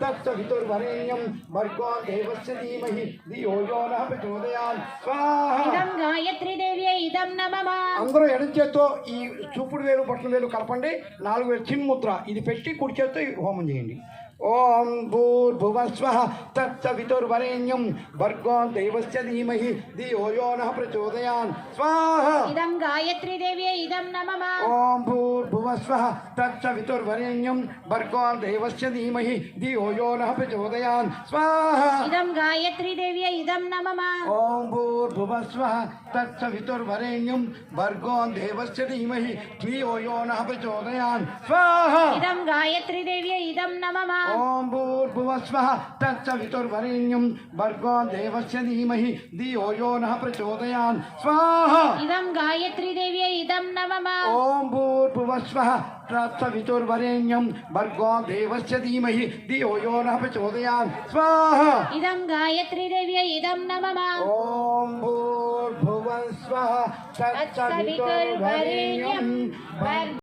तत्सवितुर्वरेण्यं भर्गो देवस्य धीमहि धियो यो नः प्रचोदयात् स्वाहा इदं गायत्री देव्यै इदं नमः అందరూ ఎడమ చేత్తో ఈ చూపుడు వేలు బొట్టన వేలు కలపండి 4 వేలు చిన్ముద్ర ఇది పెట్టి కుడి చేత్తో హోమం చేయండి ओम भूर्भुवस्वः तत्सवितुर्वरेण्यं भर्गो देवस्य धीमहि धियो यो नः प्रचोदयात् स्वाहा इदं गायत्री देव्यै इदं नमः ओम भूर्भुवस्वः तत्सवितुर्वरेण्यं भर्गो देवस्य धीमहि धियो यो नः प्रचोदयात् स्वाहा इदं गायत्री देव्यै इदं नमः ओम भूर्भुवस्वः तत्सवितुर्वरेण्यं भर्गो देवस्य धीमहि धियो यो नः प्रचोदयात् स्वाहा इदं गायत्री देव्यै इदं नमः ओम भूर्भुवस्वः तत्सवितुर्वरेण्यं भर्गो देवस्य धीमहि धियो यो नः प्रचोदयात् स्वाहा इदं गायत्री देव्यै इदं नमः ओम भूर्भुवस्वः तत्सवितुर्वरेण्यं भर्गो देवस्य धीमहि धियो यो नः प्रचोदयात् स्वाहा इदं गायत्री देव्यै इदं नमः ओम भूर्भुवस्वः तत्सवितुर्वरेण्यं